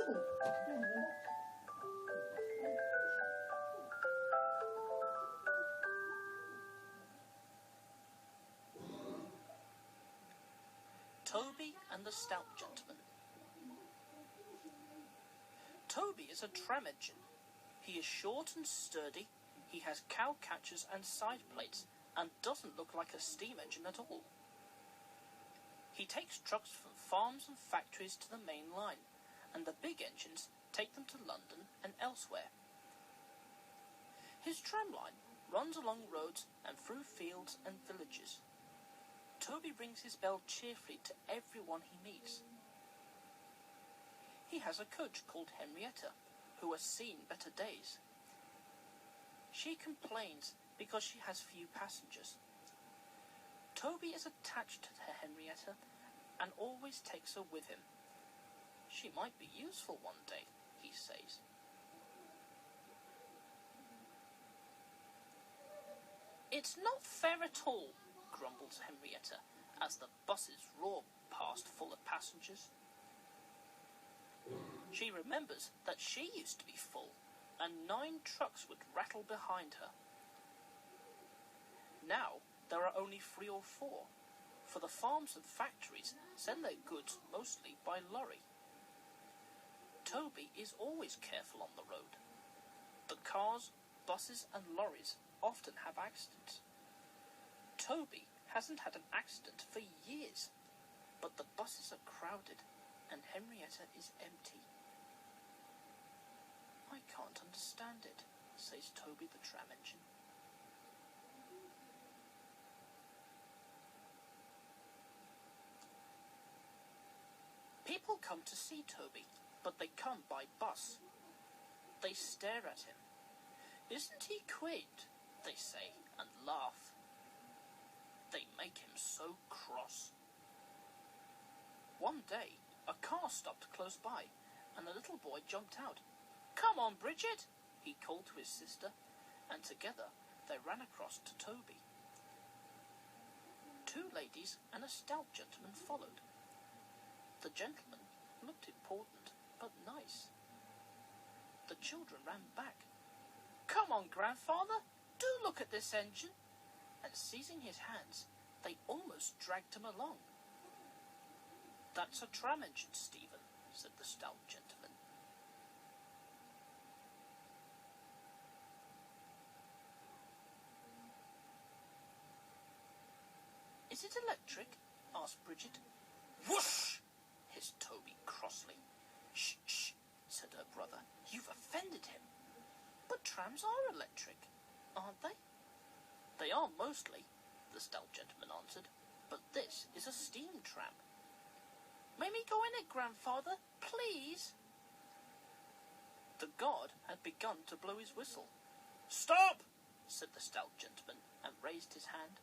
Toby and the Stout Gentleman. Toby is a tram engine. He is short and sturdy, he has cow catchers and side plates, and doesn't look like a steam engine at all. He takes trucks from farms and factories to the main line, and the big engines take them to London and elsewhere. His tram line runs along roads and through fields and villages. Toby rings his bell cheerfully to everyone he meets. He has a coach called Henrietta, who has seen better days. She complains because she has few passengers. Toby is attached to Henrietta and always takes her with him. She might be useful one day, he says. It's not fair at all, grumbles Henrietta, as the buses roar past full of passengers. She remembers that she used to be full, and 9 trucks would rattle behind her. Now there are only 3 or 4, for the farms and factories send their goods mostly by lorry. Toby is always careful on the road. The cars, buses and lorries often have accidents. Toby hasn't had an accident for years, but the buses are crowded and Henrietta is empty. I can't understand it, says Toby the Tram engine. People come to see Toby, but they come by bus. They stare at him. Isn't he quaint, they say, and laugh. They make him so cross. One day, a car stopped close by, and a little boy jumped out. "Come on, Bridget," he called to his sister, and together they ran across to Toby. 2 ladies and a stout gentleman followed. The gentleman looked important, but nice. The children ran back. "Come on, grandfather, do look at this engine," and seizing his hands, they almost dragged him along. "That's a tram engine, Stephen," said the stout gentleman. "Is it electric?" asked Bridget. "Whoosh!" hissed Toby crossly. "Shh, shh," said her brother. "You've offended him." "But trams are electric, aren't they?" "They are mostly," the stout gentleman answered, "but this is a steam tram." "May me go in it, grandfather, please?" The guard had begun to blow his whistle. "Stop!" said the stout gentleman, and raised his hand.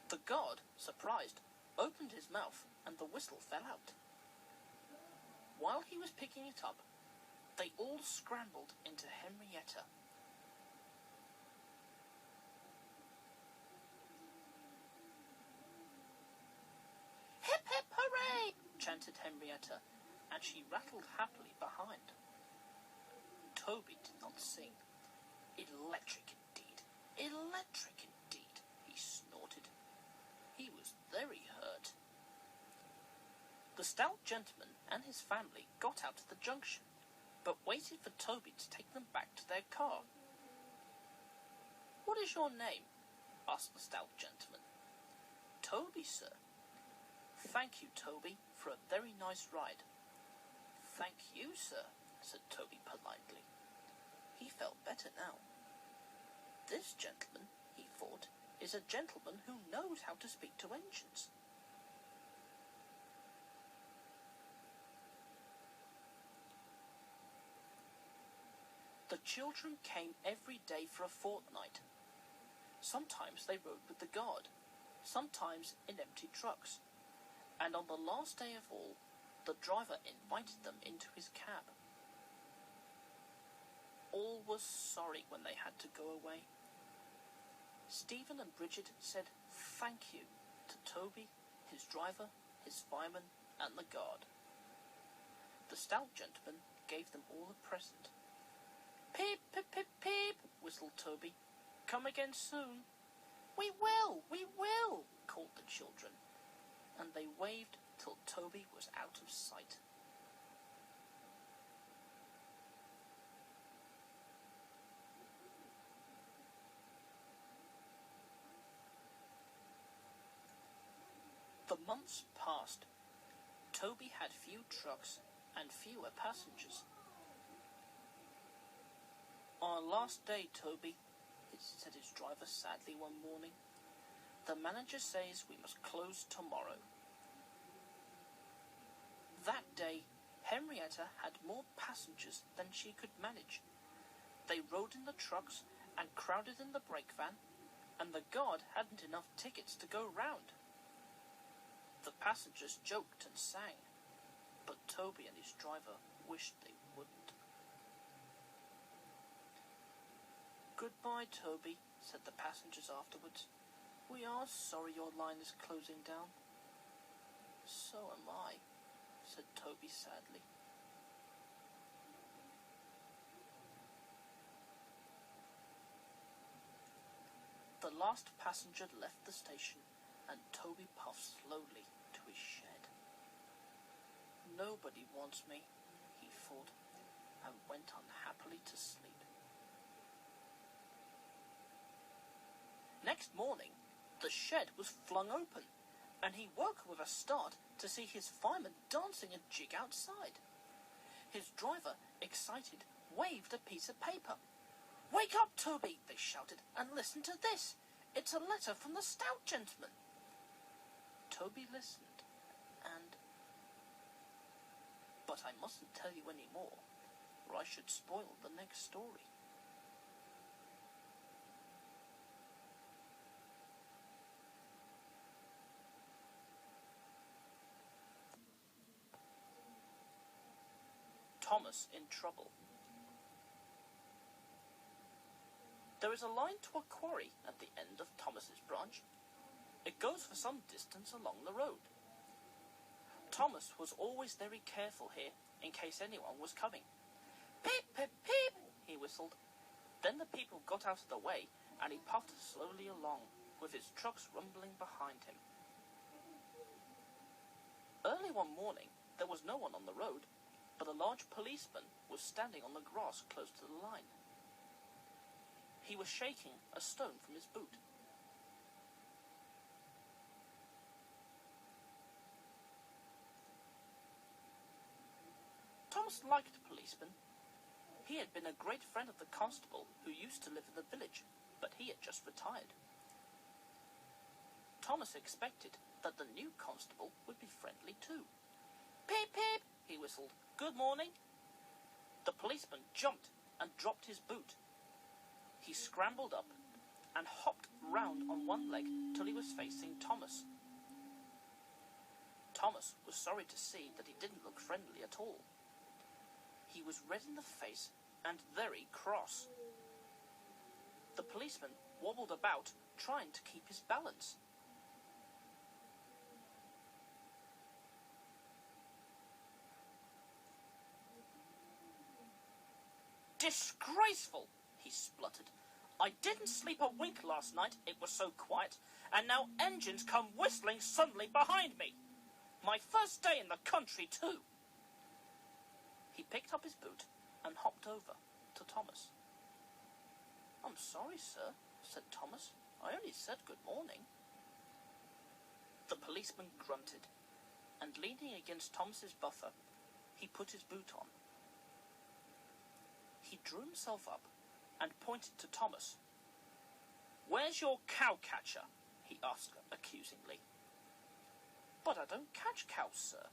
The guard, surprised, opened his mouth, and the whistle fell out. While he was picking it up, they all scrambled into Henrietta. "Hip, hip, hooray!" chanted Henrietta, and she rattled happily behind. Toby did not sing. "Electric indeed, electric indeed," he snorted. He was very hurt. The stout gentleman and his family got out at the junction, but waited for Toby to take them back to their car. "What is your name?" asked the stout gentleman. "Toby, sir." "Thank you, Toby, for a very nice ride." "Thank you, sir," said Toby politely. He felt better now. This gentleman, he thought, is a gentleman who knows how to speak to engines. The children came every day for a fortnight. Sometimes they rode with the guard, sometimes in empty trucks, and on the last day of all, the driver invited them into his cab. All were sorry when they had to go away. Stephen and Bridget said thank you to Toby, his driver, his fireman, and the guard. The stout gentleman gave them all a present. "Peep, peep, peep, peep," whistled Toby. "Come again soon." We will," called the children, and they waved till Toby was out of sight. The months passed. Toby had few trucks and fewer passengers. "Our last day, Toby," said his driver sadly one morning. "The manager says we must close tomorrow." That day, Henrietta had more passengers than she could manage. They rode in the trucks and crowded in the brake van, and the guard hadn't enough tickets to go round. The passengers joked and sang, but Toby and his driver wished they wouldn't. "Goodbye, Toby," said the passengers afterwards. "We are sorry your line is closing down." "So am I," said Toby sadly. The last passenger left the station, and Toby puffed slowly to his shed. "Nobody wants me," he thought, and went unhappily to sleep. Next morning, the shed was flung open, and he woke with a start to see his fireman dancing a jig outside. His driver, excited, waved a piece of paper. "Wake up, Toby," they shouted, "and listen to this. It's a letter from the stout gentleman." Toby listened, and... But I mustn't tell you any more, or I should spoil the next story. Thomas in trouble. There is a line to a quarry at the end of Thomas's branch. It goes for some distance along the road. Thomas was always very careful here, in case anyone was coming. "Peep, peep, peep," he whistled. Then the people got out of the way, and he puffed slowly along, with his trucks rumbling behind him. Early one morning, there was no one on the road, but a large policeman was standing on the grass close to the line. He was shaking a stone from his boot. Thomas liked the policeman. He had been a great friend of the constable who used to live in the village, but he had just retired. Thomas expected that the new constable would be friendly too. "Peep, peep," he whistled. "Good morning." The policeman jumped and dropped his boot. He scrambled up and hopped round on one leg till he was facing Thomas. Thomas was sorry to see that he didn't look friendly at all. He was red in the face and very cross. The policeman wobbled about, trying to keep his balance. "Disgraceful!" he spluttered. "I didn't sleep a wink last night, it was so quiet, and now engines come whistling suddenly behind me. My first day in the country, too." He picked up his boot and hopped over to Thomas. "I'm sorry, sir," said Thomas. "I only said good morning." The policeman grunted, and leaning against Thomas's buffer, he put his boot on. He drew himself up and pointed to Thomas. "Where's your cow-catcher?" he asked accusingly. "But I don't catch cows, sir."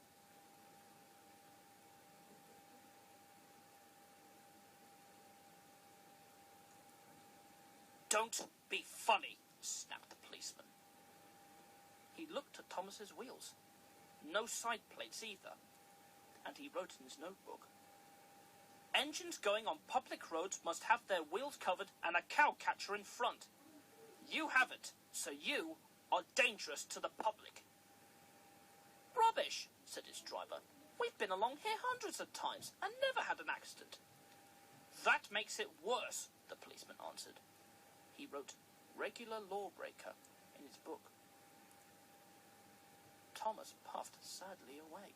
"Don't be funny," snapped the policeman. He looked at Thomas's wheels. No side plates either, and he wrote in his notebook, "Engines going on public roads must have their wheels covered and a cow-catcher in front. You haven't, so you are dangerous to the public." "Rubbish," said his driver. We've been along here hundreds of times and never had an accident. That makes it worse, the policeman answered. He wrote regular lawbreaker in his book. Thomas puffed sadly away.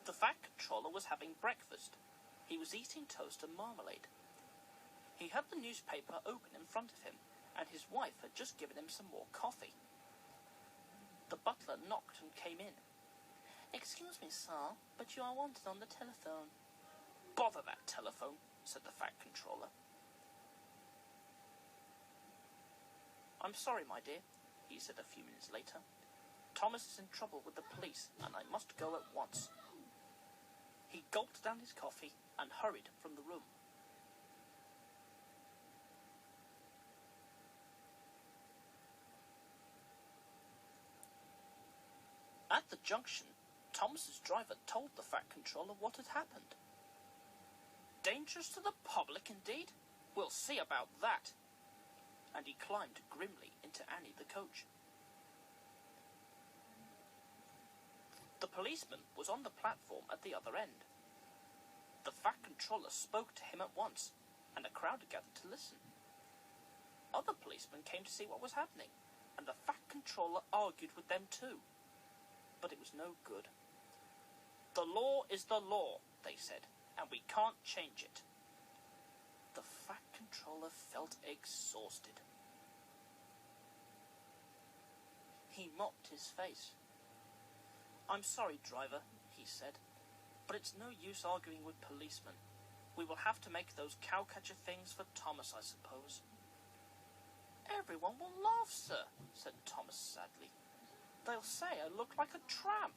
The Fat Controller was having breakfast. He was eating toast and marmalade. He had the newspaper open in front of him, and his wife had just given him some more coffee. The butler knocked and came in. "Excuse me, sir, but you are wanted on the telephone." "Bother that telephone," said the Fat Controller. "I'm sorry, my dear," he said a few minutes later. "Thomas is in trouble with the police, and I must go at once." He gulped down his coffee and hurried from the room. At the junction, Thomas's driver told the Fat Controller what had happened. "Dangerous to the public, indeed? We'll see about that." And he climbed grimly into Annie the coach. The policeman was on the platform at the other end. The Fat Controller spoke to him at once, and a crowd gathered to listen. Other policemen came to see what was happening, and the Fat Controller argued with them too. But it was no good. "The law is the law," they said, "and we can't change it." The Fat Controller felt exhausted. He mopped his face. "I'm sorry, driver," he said, "but it's no use arguing with policemen. We will have to make those cowcatcher things for Thomas, I suppose." "Everyone will laugh, sir," said Thomas sadly. "They'll say I look like a tram."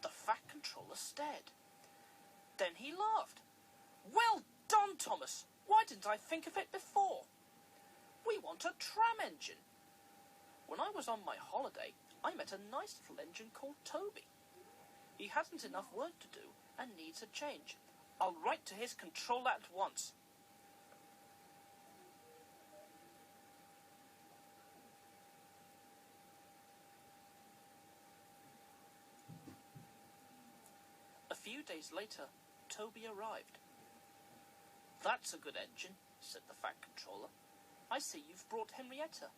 The Fat Controller stared. Then he laughed. "Well done, Thomas! Why didn't I think of it before? We want a tram engine. When I was on my holiday, I met a nice little engine called Toby. He hasn't enough work to do and needs a change. I'll write to his controller at once." A few days later, Toby arrived. "That's a good engine," said the Fat Controller. "I see you've brought Henrietta."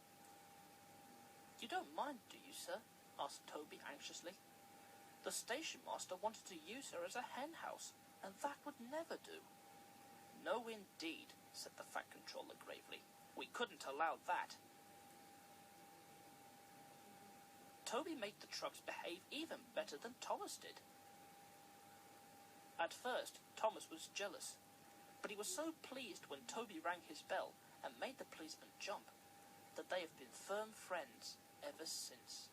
"You don't mind, do you, sir?" asked Toby anxiously. "The station master wanted to use her as a hen house, and that would never do." "No, indeed," said the Fat Controller gravely. "We couldn't allow that." Toby made the trucks behave even better than Thomas did. At first, Thomas was jealous, but he was so pleased when Toby rang his bell and made the policeman jump that they have been firm friends ever since.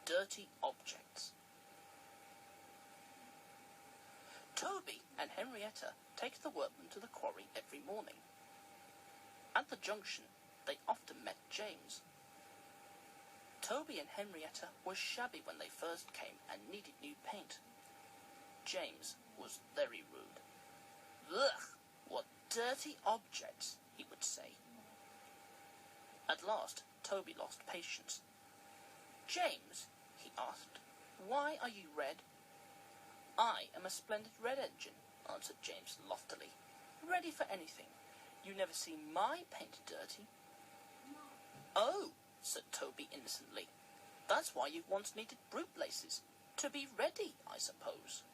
Dirty objects. Toby and Henrietta take the workmen to the quarry every morning. At the junction, they often met James. Toby and Henrietta were shabby when they first came and needed new paint. James was very rude. "Ugh, what dirty objects," he would say. At last, Toby lost patience. "James," he asked, "why are you red?" "I am a splendid red engine," answered James loftily. "Ready for anything. You never see my paint dirty." "Oh," said Toby innocently, "that's why you've once needed boot laces. To be ready, I suppose."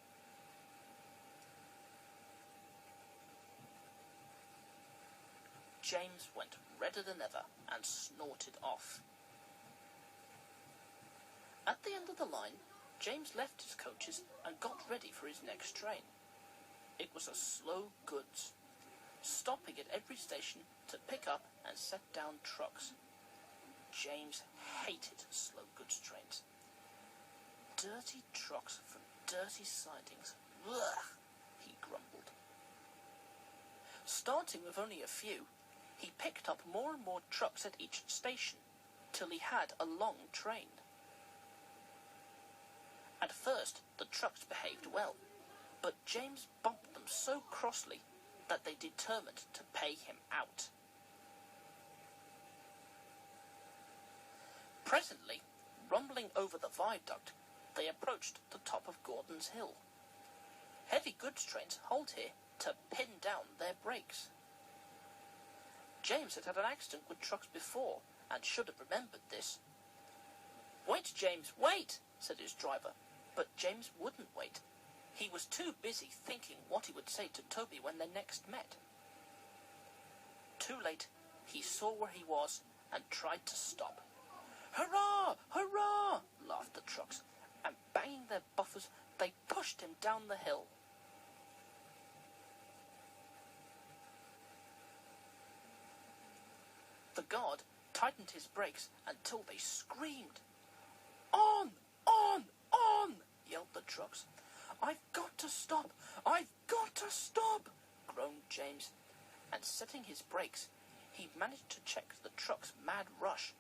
James went redder than ever and snorted off. At the end of the line, James left his coaches and got ready for his next train. It was a slow goods, stopping at every station to pick up and set down trucks. James hated slow goods trains. Dirty trucks from dirty sidings. Ugh, he grumbled. Starting with only a few, he picked up more and more trucks at each station, till he had a long train. At first the trucks behaved well, but James bumped them so crossly that they determined to pay him out. Presently, rumbling over the viaduct, they approached the top of Gordon's Hill. Heavy goods trains halt here to pin down their brakes. James had had an accident with trucks before, and should have remembered this. "Wait, James, wait," said his driver, but James wouldn't wait. He was too busy thinking what he would say to Toby when they next met. Too late, he saw where he was and tried to stop. "Hurrah! Hurrah!" laughed the trucks, and banging their buffers, they pushed him down the hill. The guard tightened his brakes until they screamed. "On! On! On!" yelled the trucks. "I've got to stop! I've got to stop!" groaned James, and setting his brakes, he managed to check the truck's mad rush,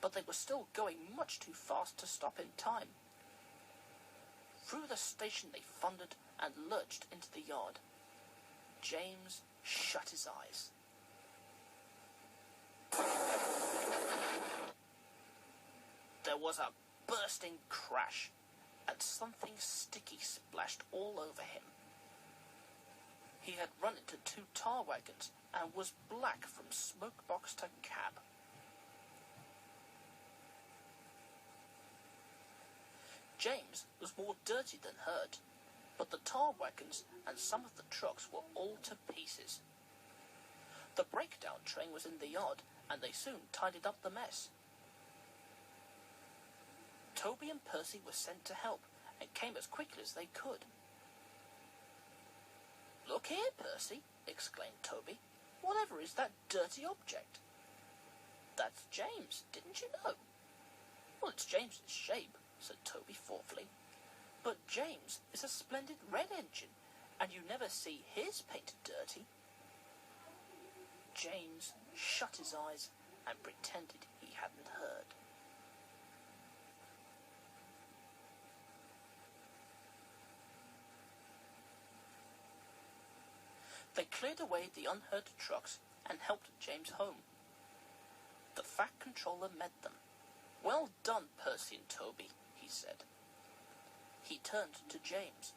but they were still going much too fast to stop in time. Through the station they thundered and lurched into the yard. James shut his eyes. There was a bursting crash, and something sticky splashed all over him. He had run into 2 tar wagons and was black from smoke box to cab. James was more dirty than hurt, but the tar wagons and some of the trucks were all to pieces. The breakdown train was in the yard, and they soon tidied up the mess. Toby and Percy were sent to help, and came as quickly as they could. "Look here, Percy," exclaimed Toby. "Whatever is that dirty object?" "That's James, didn't you know?" "Well, it's James's shape," said Toby thoughtfully. "But James is a splendid red engine, and you never see his paint dirty." James shut his eyes and pretended he hadn't heard. They cleared away the unhurt trucks and helped James home. The fat controller met them. "Well done, Percy and Toby," he said. He turned to James.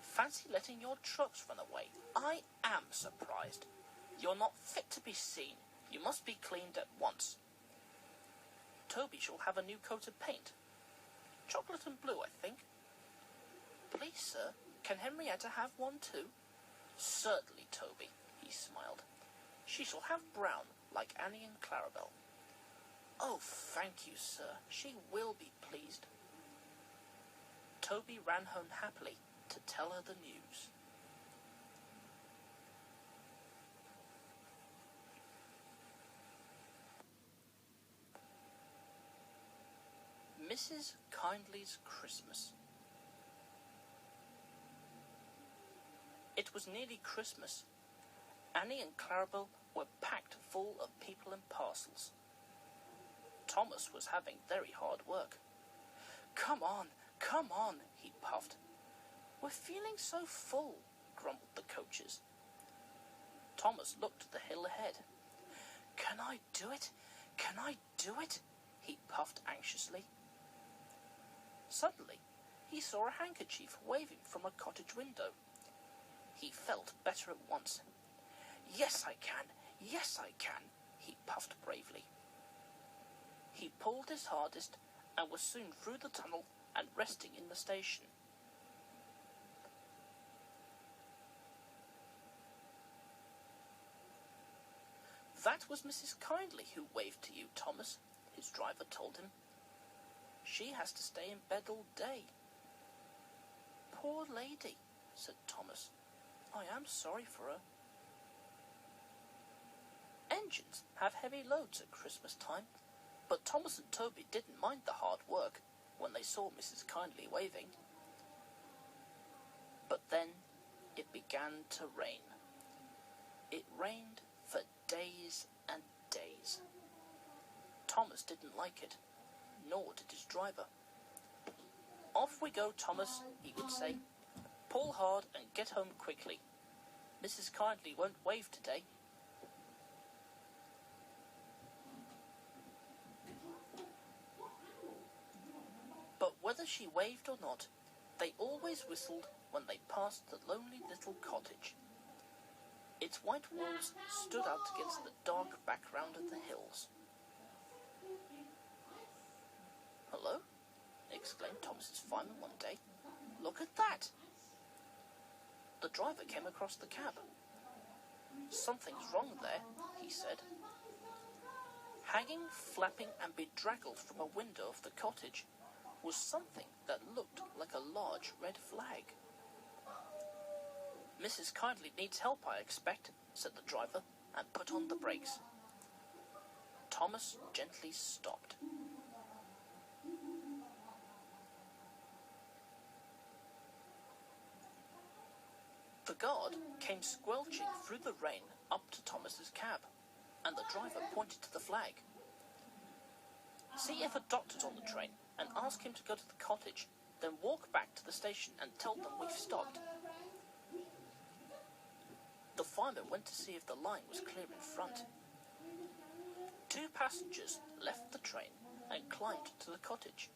"Fancy letting your trucks run away. I am surprised. You're not fit to be seen. You must be cleaned at once. Toby shall have a new coat of paint. Chocolate and blue, I think." "Please, sir, can Henrietta have one too?" "Certainly, Toby," he smiled. "She shall have brown, like Annie and Clarabel." "Oh, thank you, sir. She will be pleased." Toby ran home happily to tell her the news. Mrs. Kindly's Christmas. It was nearly Christmas. Annie and Clarabel were packed full of people and parcels. Thomas was having very hard work. Come on, he puffed. "We're feeling so full," grumbled the coaches. Thomas looked at the hill ahead. Can I do it? He puffed anxiously. Suddenly, he saw a handkerchief waving from a cottage window. He felt better at once. Yes, I can, he puffed bravely. He pulled his hardest and was soon through the tunnel and resting in the station. "That was Mrs. Kindly who waved to you, Thomas," his driver told him. "She has to stay in bed all day." "Poor lady," said Thomas. "I am sorry for her." Engines have heavy loads at Christmas time, but Thomas and Toby didn't mind the hard work when they saw Mrs. Kindly waving. But then it began to rain. It rained for days and days. Thomas didn't like it, nor did his driver. "Off we go, Thomas," he would say. "Pull hard and get home quickly. Mrs. Kindly won't wave today." But whether she waved or not, they always whistled when they passed the lonely little cottage. Its white walls stood out against the dark background of the hills. "Hello," exclaimed Thomas's fireman one day. "Look at that!" The driver came across the cab. "Something's wrong there," he said. Hanging, flapping, and bedraggled from a window of the cottage was something that looked like a large red flag. "Mrs. Kindly needs help, I expect," said the driver, and put on the brakes. Thomas gently stopped. The guard came squelching through the rain up to Thomas's cab, and the driver pointed to the flag. "See if a doctor's on the train, and ask him to go to the cottage, then walk back to the station and tell them we've stopped." The fireman went to see if the line was clear in front. 2 passengers left the train and climbed to the cottage.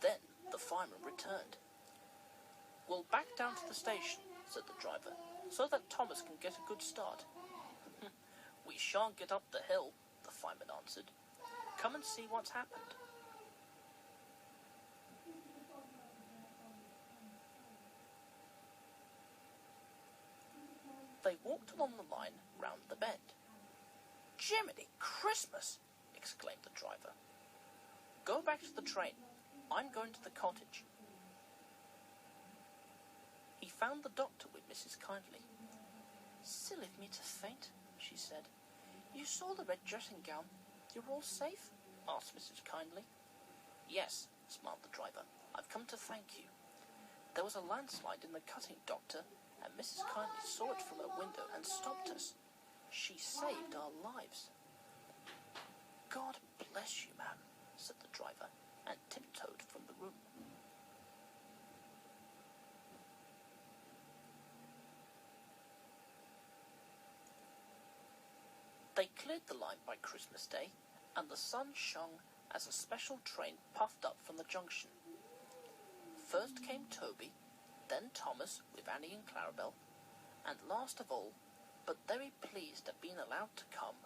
Then the fireman returned. "We'll back down to the station," said the driver, "so that Thomas can get a good start." "We shan't get up the hill," the fireman answered. "Come and see what's happened." They walked along the line round the bend. "Jiminy Christmas!" exclaimed the driver. "Go back to the train. I'm going to the cottage." He found the doctor with Mrs. Kindly. "Silly of me to faint," she said. "You saw the red dressing gown. You're all safe?" asked Mrs. Kindly. "Yes," smiled the driver. "I've come to thank you. There was a landslide in the cutting, doctor, and Mrs. Kindly saw it from her window and stopped us. She saved our lives." "God bless you, ma'am," said the driver, and tiptoed from the room. They cleared the line by Christmas Day, and the sun shone as a special train puffed up from the junction. First came Toby, then Thomas with Annie and Clarabel, and last of all, but very pleased at being allowed to come,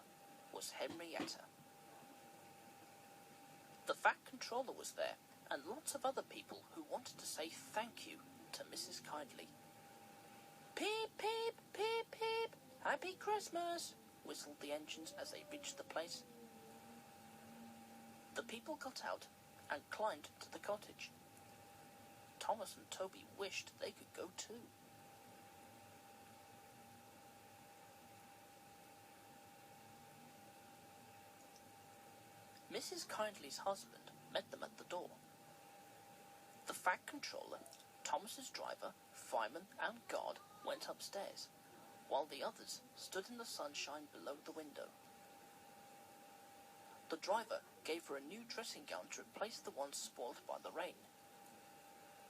was Henrietta. The Fat Controller was there, and lots of other people who wanted to say thank you to Mrs. Kindly. "Peep, peep, peep, peep, Happy Christmas," whistled the engines as they reached the place. The people got out and climbed to the cottage. Thomas and Toby wished they could go too. Mrs. Kindly's husband met them at the door. The Fat Controller, Thomas's driver, fireman, and guard went upstairs, while the others stood in the sunshine below the window. The driver gave her a new dressing gown to replace the one spoiled by the rain.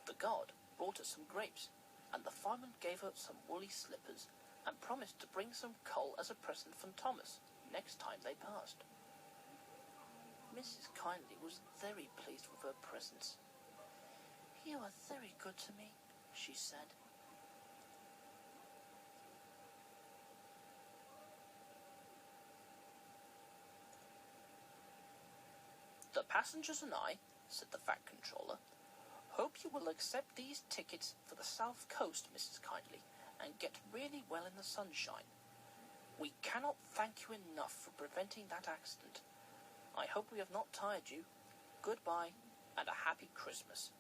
The guard brought her some grapes, and the fireman gave her some woolly slippers and promised to bring some coal as a present from Thomas next time they passed. Mrs. Kindly was very pleased with her presents. "You are very good to me," she said. "The passengers and I," said the Fat Controller, "hope you will accept these tickets for the South Coast, Mrs. Kindly, and get really well in the sunshine. We cannot thank you enough for preventing that accident. I hope we have not tired you. Goodbye, and a happy Christmas."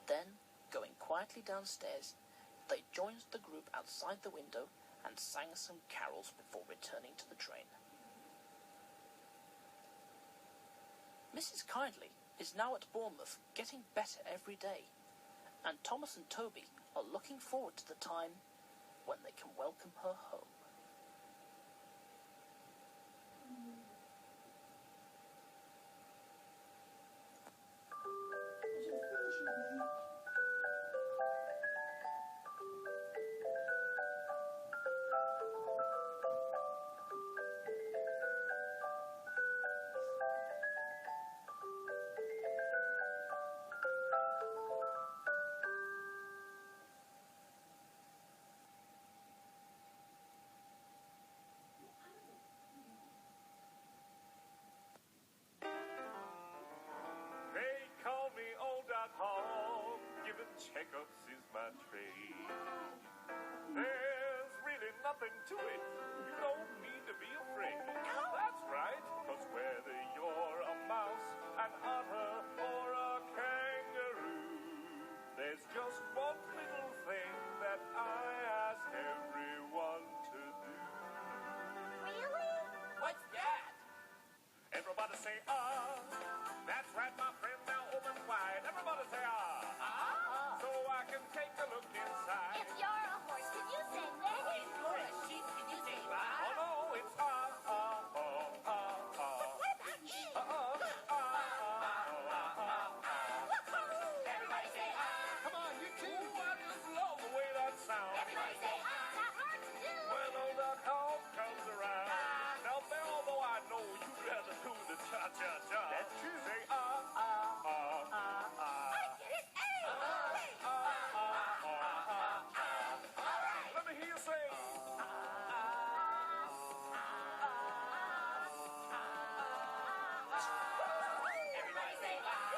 Then, going quietly downstairs, they joined the group outside the window and sang some carols before returning to the train. Mrs. Kindly is now at Bournemouth, getting better every day, and Thomas and Toby are looking forward to the time when they can welcome her home. nothing to it. You don't need to be afraid. That's right, because whether you're a mouse, an otter, or a kangaroo, there's just one little thing that I ask everyone to do. Really? What's that? Everybody say, ah. That's right, my friend, now open wide. Everybody say, ah. Ah. So I can take a look inside. If you're a horse, can you say neigh? If you're a sheep, can you say Oh, baa? no, it's ah, ah, ah, ah, ah. What about E? Everybody say ah. Come on, you two. Ooh, I just love the way that sounds. Everybody say not hard to do. When the call comes around. Now, Belle, although I know you'd rather do the cha-cha-cha. That's true. Say ah, ah, ah, ah, ah. I get it. Hey! Let me hear you say. Everybody say ah.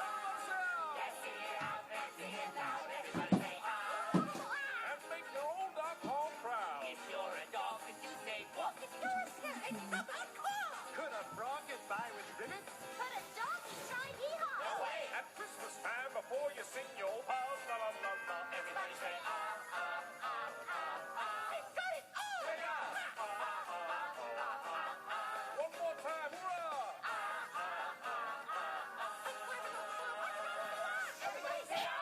Let's sing it out. Let's sing it loud. Everybody say ah. And make your own dog hall proud. If you're a dog, can you say woof? Could a frog get by with ribbit? But a donkey trying hee-haw. No way. At Christmas time, before you sing your pals, la la la la. Everybody say ah, ah, ah, ah, ah. Got it. Oh! Say ah. One more time, hurrah! Everybody say ah.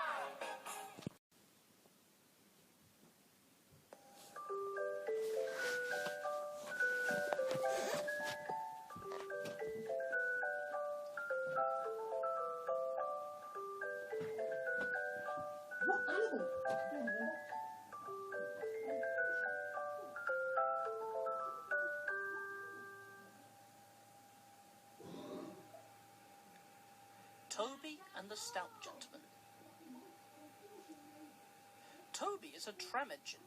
Toby and the Stout Gentleman. Toby is a tram engine.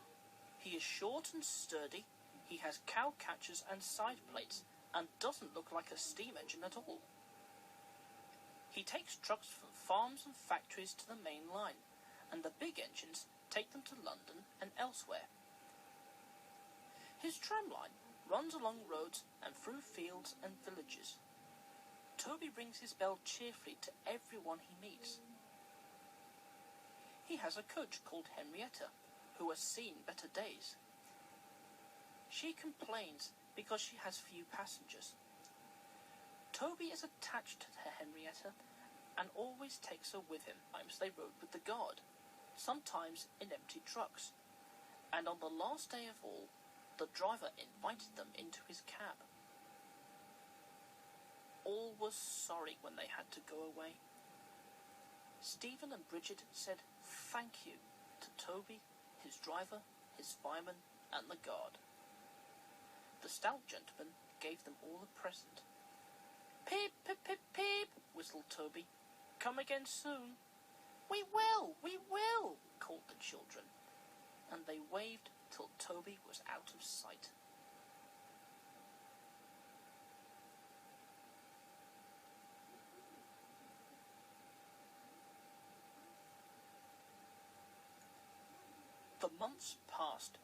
He is short and sturdy, he has cow catchers and side plates, and doesn't look like a steam engine at all. He takes trucks from farms and factories to the main line, and the big engines take them to London and elsewhere. His tram line runs along roads and through fields and villages. Toby rings his bell cheerfully to everyone he meets. He has a coach called Henrietta, who has seen better days. She complains because she has few passengers. Toby is attached to Henrietta and always takes her with him. Sometimes they rode with the guard, sometimes in empty trucks, and on the last day of all, the driver invited them into his cab. All were sorry when they had to go away. Stephen and Bridget said thank you to Toby, his driver, his fireman, and the guard. The Stout Gentleman gave them all a present. Peep, peep, peep, peep, whistled Toby. Come again soon. We will, called the children, and they waved till Toby was out of sight. The months passed.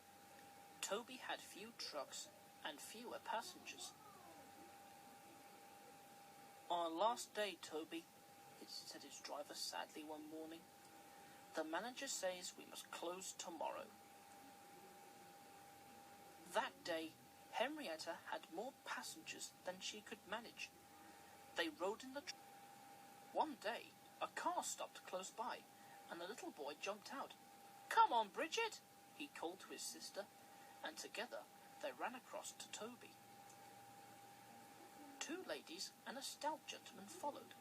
Toby had few trucks and fewer passengers. Our last day, Toby, said his driver sadly one morning. The manager says we must close tomorrow. That day, Henrietta had more passengers than she could manage. They rode in the One day, a car stopped close by, and a little boy jumped out. Come on, Bridget, he called to his sister, and together they ran across to Toby. Two ladies and a stout gentleman followed.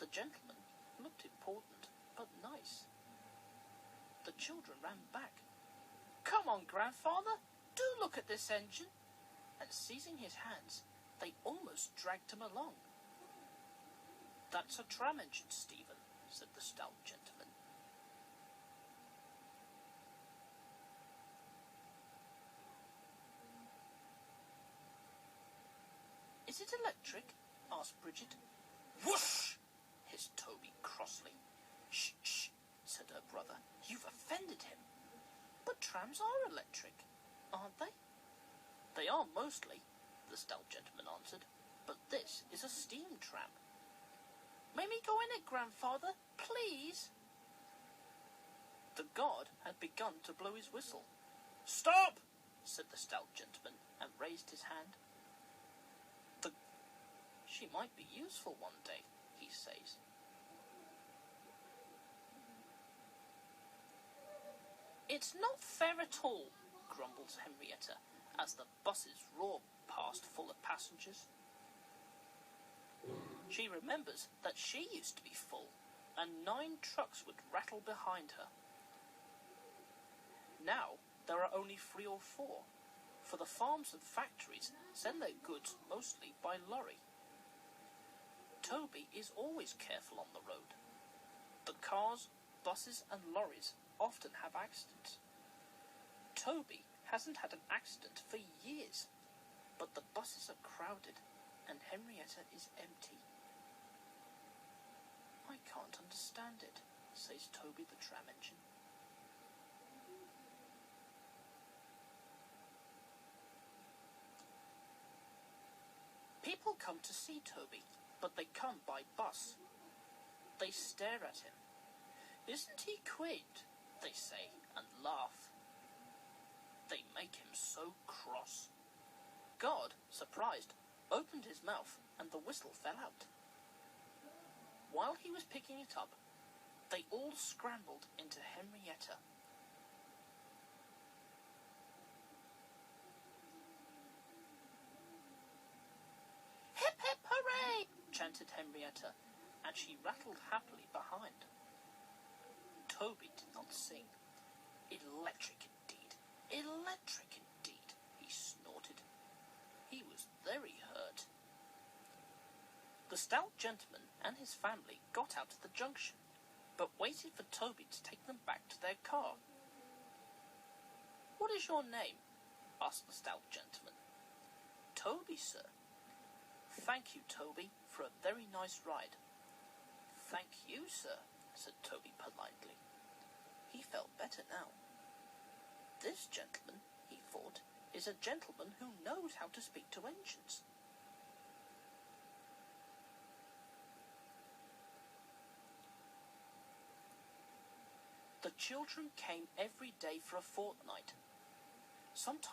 The gentleman looked important, but nice. The children ran back. Come on, grandfather, do look at this engine. And seizing his hands, they almost dragged him along. That's a tram engine, Stephen, said the stout gentleman. Is it electric? Asked Bridget. Whoosh! Hissed Toby crossly. Shh, shh, said her brother. You've offended him. But trams are electric. aren't they? They are mostly, the stout gentleman answered, but this is a steam tram. May me go in it, grandfather, please? The guard had begun to blow his whistle. Stop! Said the stout gentleman, and raised his hand. She might be useful one day, he says. It's not fair at all, grumbles Henrietta, as the buses roar past full of passengers. She remembers that she used to be full, and 9 trucks would rattle behind her. Now there are only 3 or 4, for the farms and factories send their goods mostly by lorry. Toby is always careful on the road. The cars, buses and lorries often have accidents. Toby hasn't had an accident for years, but the buses are crowded and Henrietta is empty. I can't understand it, says Toby the Tram Engine. People come to see Toby, but they come by bus. They stare at him. Isn't he quaint, they say, and laugh. They make him so cross. God, surprised, opened his mouth and the whistle fell out. While he was picking it up, they all scrambled into Henrietta. Hip hip hooray! Chanted Henrietta, and she rattled happily behind. Toby did not sing. Electric indeed, electric indeed, he snorted. He was very hurt. The stout gentleman and his family got out at the junction, but waited for Toby to take them back to their car. What is your name? Asked the stout gentleman. Toby, sir. Thank you, Toby, for a very nice ride. Thank you, sir, said Toby politely. He felt better now. This gentleman, he thought, is a gentleman who knows how to speak to engines. The children came every day for a fortnight. Sometimes